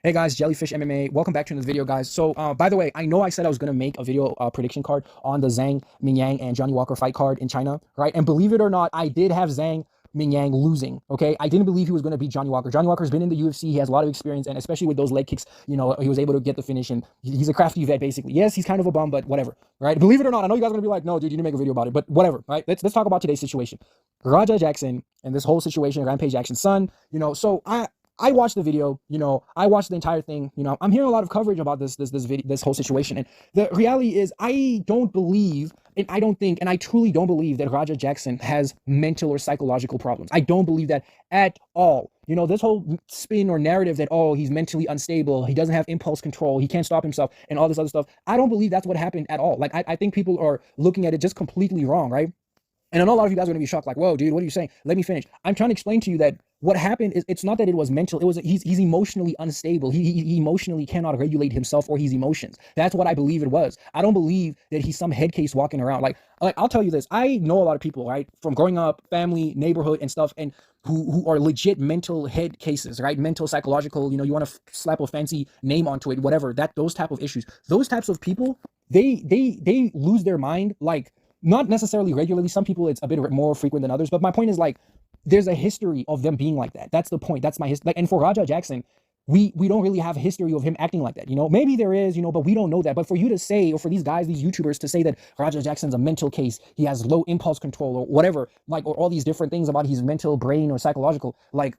Hey guys, JellyFish MMA. Welcome back to another video, guys. So, by the way, I know I said I was gonna make a video prediction card on the Zhang Mingyang and Johnny Walker fight card in China, right? And believe it or not, I did have Zhang Mingyang losing. Okay, I didn't believe he was gonna beat Johnny Walker. Johnny Walker's been in the UFC. He has a lot of experience, and especially with those leg kicks, he was able to get the finish. And he's a crafty vet, basically. Yes, he's kind of a bum, but whatever, right? Believe it or not, I know you guys are gonna be like, no, dude, you didn't make a video about it, but whatever, right? Let's talk about today's situation. Raja Jackson and this whole situation, Rampage Jackson's son. So I watched the video, I watched the entire thing, I'm hearing a lot of coverage about this whole situation. And the reality is I don't believe, and I don't think, and I truly don't believe that Raja Jackson has mental or psychological problems. I don't believe that at all. This whole spin or narrative that, oh, he's mentally unstable, he doesn't have impulse control, he can't stop himself, and all this other stuff. I don't believe that's what happened at all. Like, I think people are looking at it just completely wrong, right? And I know a lot of you guys are going to be shocked, like, whoa, dude, what are you saying? Let me finish. I'm trying to explain to you that what happened is, it's not that it was mental. It was he's emotionally unstable. He emotionally cannot regulate himself or his emotions. That's what I believe it was. I don't believe that he's some head case walking around. Like I'll tell you this. I know a lot of people, right, from growing up, family, neighborhood, and stuff, and who are legit mental head cases, right? Mental, psychological. You want to slap a fancy name onto it, whatever. Those type of issues. Those types of people, they lose their mind, like, not necessarily regularly. Some people it's a bit more frequent than others, but my point is, like, there's a history of them being like that. That's the point. That's my history. Like, and for Raja Jackson, we don't really have a history of him acting like that. Maybe there is, but we don't know that. But for you to say, or for these guys, these YouTubers to say that Raja Jackson's a mental case, he has low impulse control or whatever, like, or all these different things about his mental brain or psychological, like,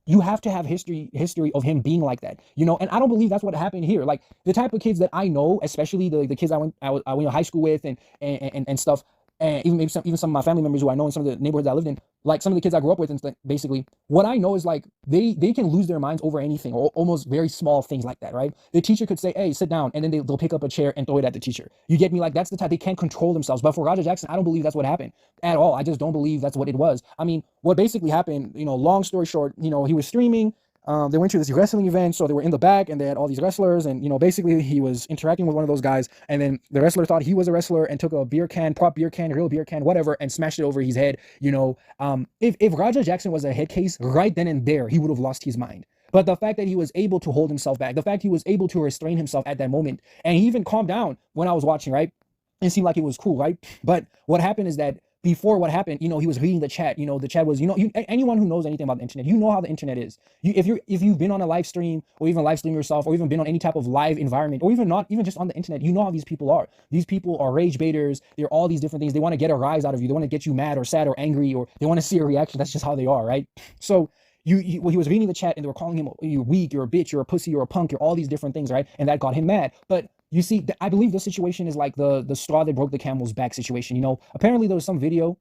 you have to have history of him being like that, and I don't believe that's what happened here. Like, the type of kids that I know, especially the kids I went to high school with and stuff, and even maybe some of my family members who I know in some of the neighborhoods I lived in, like some of the kids I grew up with, and basically what I know is, like, they can lose their minds over anything, or almost very small things like that, right? The teacher could say, hey, sit down, and then they'll pick up a chair and throw it at the teacher. You get me? Like, that's the type. They can't control themselves. But for Raja Jackson, I don't believe that's what happened at all. I just don't believe that's what it was. I mean, what basically happened, long story short, he was streaming. They went to this wrestling event, so they were in the back, and they had all these wrestlers, and basically he was interacting with one of those guys, and then the wrestler thought he was a wrestler and took a beer can, prop beer can, real beer can, whatever, and smashed it over his head. If Raja Jackson was a head case, right then and there, he would have lost his mind. But the fact that he was able to hold himself back, the fact he was able to restrain himself at that moment, and he even calmed down when I was watching, right? It seemed like it was cool, right? But what happened is that before what happened, he was reading the chat. The chat was, anyone who knows anything about the internet, how the internet is. If you've been on a live stream, or even live stream yourself, or even been on any type of live environment, or even not even just on the internet, how these people are. These people are rage baiters. They're all these different things. They want to get a rise out of you. They want to get you mad or sad or angry, or they want to see a reaction. That's just how they are, right? So he was reading the chat, and they were calling him, you're weak, you're a bitch, you're a pussy, you're a punk, you're all these different things, right? And that got him mad. But you see, I believe this situation is like the straw that broke the camel's back situation. Apparently there was some video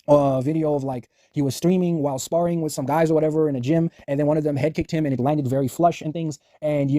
of, like, he was streaming while sparring with some guys or whatever in a gym, and then one of them head kicked him, and it landed very flush and things. And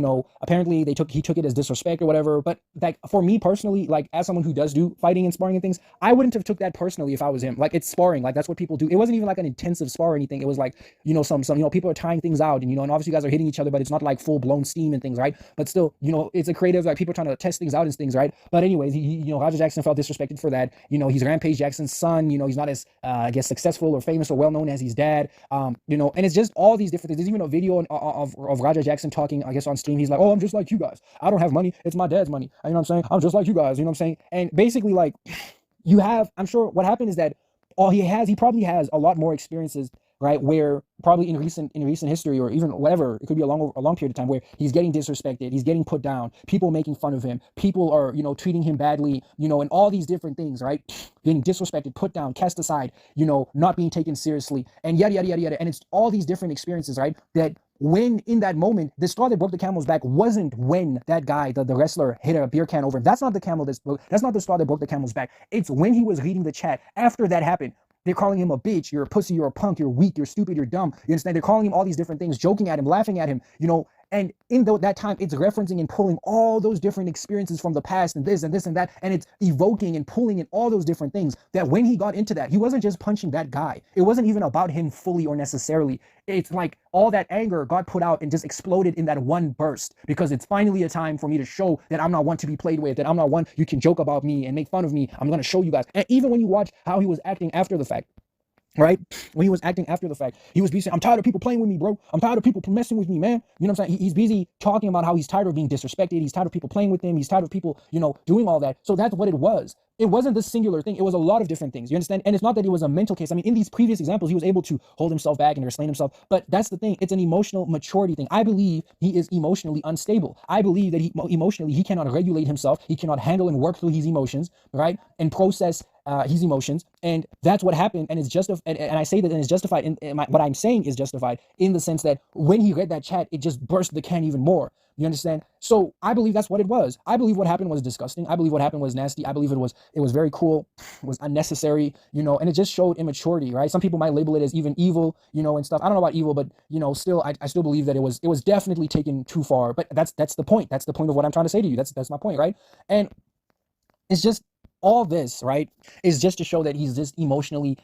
apparently he took it as disrespect or whatever. But, like, for me personally, like, as someone who does do fighting and sparring and things, I wouldn't have took that personally if I was him. Like, it's sparring, like, that's what people do. It wasn't even like an intensive spar or anything. It was like, some people are trying things out, and and obviously you guys are hitting each other, but it's not like full blown steam and things, right? But still, it's a creative, like, people are trying to test things out and things, right? But anyways, Raja Jackson felt disrespected for that. He's Rampage Jackson's son. He's not as I guess successful or famous or well known as his dad. And it's just all these different things. There's even a video of Raja Jackson talking, I guess, on stream. He's like, oh, I'm just like you guys. I don't have money. It's my dad's money. You know what I'm saying? I'm just like you guys. You know what I'm saying? And basically, like, I'm sure what happened is that he probably has a lot more experiences, right, where probably in recent history, or even whatever, it could be a long period of time, where he's getting disrespected, he's getting put down, people making fun of him, people are treating him badly, and all these different things, right? Getting disrespected, put down, cast aside, not being taken seriously, and yada yada yada yada. And it's all these different experiences, right, that when in that moment, the straw that broke the camel's back wasn't when that guy, the wrestler, hit a beer can over him. That's not the straw that broke the camel's back. It's when he was reading the chat after that happened. They're calling him a bitch, you're a pussy, you're a punk, you're weak, you're stupid, you're dumb. You understand? They're calling him all these different things, joking at him, laughing at him, and in that time, it's referencing and pulling all those different experiences from the past, and this and this and that, and it's evoking and pulling in all those different things, that when he got into that, he wasn't just punching that guy. It wasn't even about him fully or necessarily. It's like all that anger got put out and just exploded in that one burst, because it's finally a time for me to show that I'm not one to be played with, that I'm not one you can joke about me and make fun of me. I'm going to show you guys. And even when you watch how he was acting after the fact, right? When he was acting after the fact, he was busy saying, I'm tired of people playing with me, bro. I'm tired of people messing with me, man. You know what I'm saying? He's busy talking about how he's tired of being disrespected. He's tired of people playing with him. He's tired of people, doing all that. So that's what it was. It wasn't this singular thing. It was a lot of different things. You understand? And it's not that it was a mental case. I mean, in these previous examples, he was able to hold himself back and restrain himself. But that's the thing. It's an emotional maturity thing. I believe he is emotionally unstable. I believe that emotionally, he cannot regulate himself. He cannot handle and work through his emotions, right? And process his emotions, and that's what happened. And it's just, and I say that, and it's justified. What I'm saying is justified in the sense that when he read that chat, it just burst the can even more. You understand? So I believe that's what it was. I believe what happened was disgusting. I believe what happened was nasty. I believe it was very cruel, was unnecessary, and it just showed immaturity, right? Some people might label it as even evil, and stuff. I don't know about evil, but still, I still believe that it was definitely taken too far. But that's the point. That's the point of what I'm trying to say to you. That's my point, right? And it's just all this, right, is just to show that he's just emotionally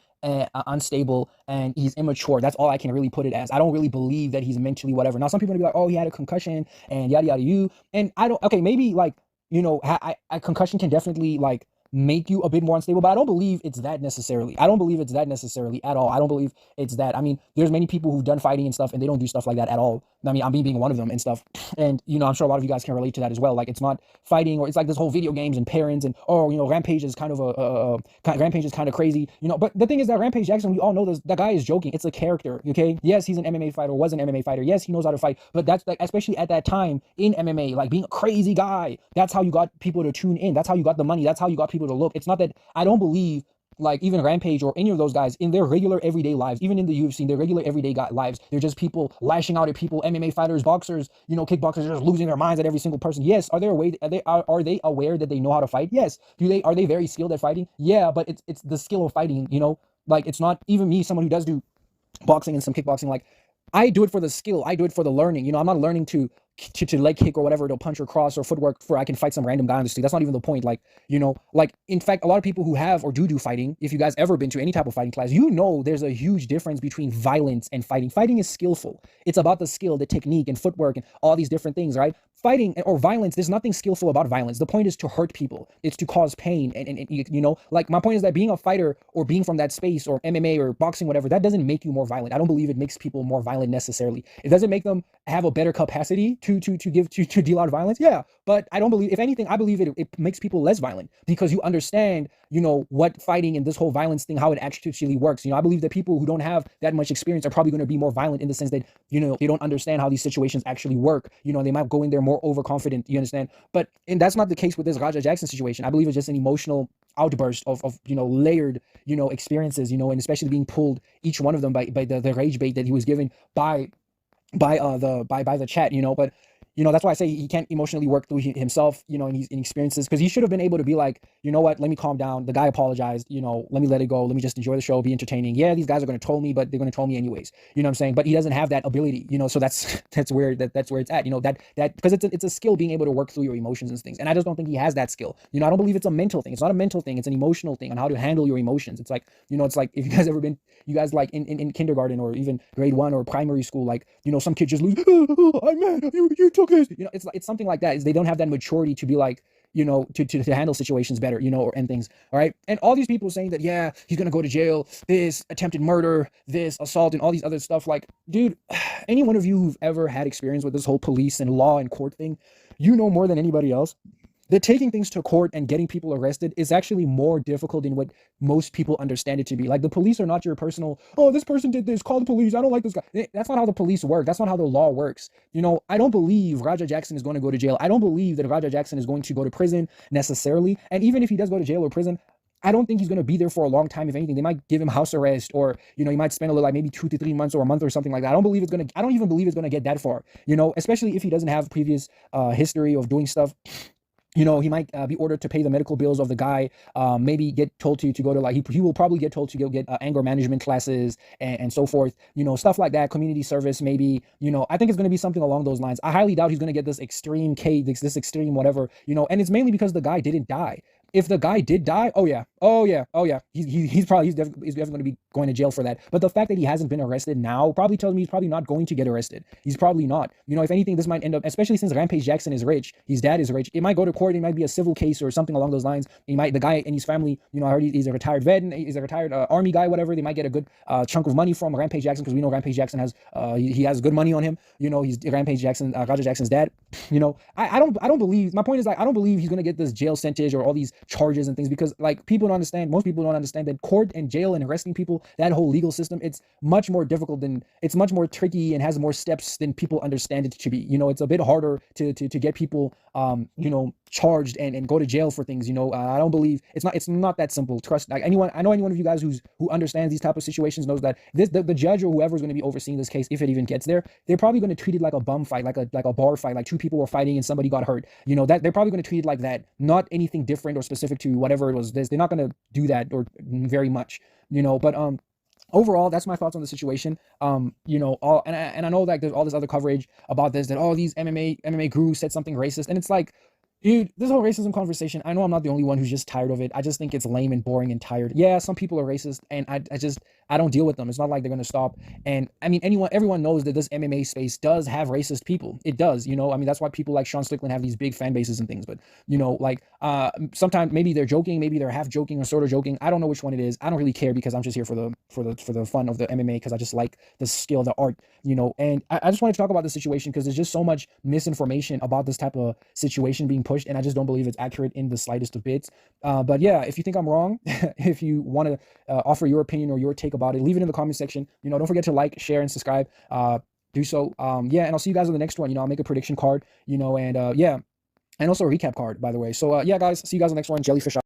unstable and he's immature. That's all I can really put it as. I don't really believe that he's mentally whatever. Now, some people are gonna be like, oh, he had a concussion and yada yada you. And I don't. Okay, maybe like a concussion can definitely like make you a bit more unstable, but I don't believe it's that necessarily. I don't believe it's that necessarily at all. I don't believe it's that. I mean, there's many people who've done fighting and stuff and they don't do stuff like that at all. I mean, I'm being one of them and stuff. And, I'm sure a lot of you guys can relate to that as well. Like, it's not fighting, or it's like this whole video games and parents and, Rampage is kind of Rampage is kind of crazy, but the thing is that Rampage Jackson, we all know this, that guy is joking. It's a character, okay? Yes, he's an MMA fighter, was an MMA fighter. Yes, he knows how to fight, but that's like, especially at that time in MMA, like being a crazy guy, that's how you got people to tune in. That's how you got the money. That's how you got people to look. It's not that I don't believe like even Rampage or any of those guys in their regular everyday lives, even in the UFC, their regular everyday lives, they're just people lashing out at people, MMA fighters, boxers, kickboxers, just losing their minds at every single person. Yes, are they aware that they know how to fight? Yes. Are they very skilled at fighting? Yeah, but it's the skill of fighting, like it's not even me, someone who does do boxing and some kickboxing, like I do it for the skill. I do it for the learning. I'm not learning to leg kick or whatever, to punch or cross or footwork for I can fight some random guy on the street. That's not even the point. Like, like in fact, a lot of people who have or do fighting, if you guys ever been to any type of fighting class, there's a huge difference between violence and fighting. Fighting is skillful. It's about the skill, the technique and footwork and all these different things, right? Fighting or violence, there's nothing skillful about violence. The point is to hurt people. It's to cause pain. And like my point is that being a fighter or being from that space or MMA or boxing, whatever, that doesn't make you more violent. I don't believe it makes people more violent necessarily. It doesn't make them have a better capacity to deal out violence. Yeah. But I don't believe, if anything, I believe it makes people less violent because you understand, what fighting and this whole violence thing, how it actually works. I believe that people who don't have that much experience are probably going to be more violent in the sense that, they don't understand how these situations actually work. They might go in there more overconfident, you understand? And that's not the case with this Raja Jackson situation. I believe it's just an emotional outburst of layered, experiences, and especially being pulled, each one of them by the rage bait that he was given by the chat, but that's why I say he can't emotionally work through himself, and he's in experiences, because he should have been able to be like, you know what, let me calm down. The guy apologized, let me let it go. Let me just enjoy the show, be entertaining. Yeah, these guys are going to troll me, but they're going to troll me anyways. You know what I'm saying? But he doesn't have that ability, so that's where that's where it's at, that because it's a skill, being able to work through your emotions and things. And I just don't think he has that skill. I don't believe it's a mental thing. It's not a mental thing. It's an emotional thing on how to handle your emotions. It's like, it's like if you guys ever been, you guys like in kindergarten or even grade 1 or primary school, like, some kid just lose, I'm mad, you took it. It's something like that. Is they don't have that maturity to be like, to handle situations better, and things. All right. And all these people saying that, yeah, he's going to go to jail, this attempted murder, this assault and all these other stuff. Like, dude, any one of you who've ever had experience with this whole police and law and court thing, more than anybody else that taking things to court and getting people arrested is actually more difficult than what most people understand it to be. Like, the police are not your personal, oh, this person did this, call the police, I don't like this guy. That's not how the police work. That's not how the law works. I don't believe Raja Jackson is going to go to jail. I don't believe that Raja Jackson is going to go to prison necessarily. And even if he does go to jail or prison, I don't think he's going to be there for a long time. If anything, they might give him house arrest, or, he might spend a little, like maybe 2 to 3 months or a month or something like that. I don't even believe it's going to get that far, especially if he doesn't have previous history of doing stuff. He might be ordered to pay the medical bills of the guy, maybe get told to go to, like, he will probably get told to go get anger management classes and so forth, stuff like that, community service, maybe, I think it's going to be something along those lines. I highly doubt he's going to get this extreme this extreme whatever, and it's mainly because the guy didn't die. if the guy did die, he's definitely going to be going to jail for that. But the fact that he hasn't been arrested now probably tells me he's probably not going to get arrested. He's probably not. You know, if anything, this might end up, especially since Rampage Jackson is rich, his dad is rich. It might go to court. It might be a civil case or something along those lines. The guy and his family, you know, I heard he's a retired vet and he's a retired army guy, whatever. They might get a good chunk of money from Rampage Jackson because we know Rampage Jackson has he has good money on him. You know, he's Rampage Jackson, Roger Jackson's dad. You know, I don't believe. My point is, like, I don't believe he's gonna get this jail sentence or all these charges and things because, like, people don't understand. Most people don't understand that court and jail and arresting people, that whole legal system, it's much more difficult it's much more tricky and has more steps than people understand it to be. You know, it's a bit harder to get people you know, charged and go to jail for things. You know, I don't believe it's not that simple. Trust, like, anyone of you guys who understands these type of situations knows that the judge or whoever's going to be overseeing this case, if it even gets there, they're probably going to treat it like a bum fight, like a bar fight, like two people were fighting and somebody got hurt. You know, that they're probably going to treat it like that, not anything different or specific to whatever it was. They're not going to do that or very much, you know. But overall, that's my thoughts on the situation. You know, and I know that there's all this other coverage about this, that all these MMA gurus said something racist, and it's like, dude, this whole racism conversation, I know I'm not the only one who's just tired of it. I just think it's lame and boring and tired. Yeah, some people are racist, and I don't deal with them. It's not like they're gonna stop. And I mean, everyone knows that this MMA space does have racist people. It does, you know. I mean, that's why people like Sean Strickland have these big fan bases and things. But, you know, like, sometimes maybe they're joking, maybe they're half joking or sort of joking. I don't know which one it is. I don't really care because I'm just here for the fun of the MMA, because I just like the skill, the art, you know. And I just wanted to talk about the situation because there's just so much misinformation about this type of situation being pushed, and I just don't believe it's accurate in the slightest of bits. But yeah, if you think I'm wrong, if you want to offer your opinion or your take about it, leave it in the comment section. You know, don't forget to like, share, and subscribe. Do so. Yeah, and I'll see you guys on the next one. You know, I'll make a prediction card, you know, and yeah, and also a recap card, by the way. So yeah, guys, see you guys on the next one. JellyFish out.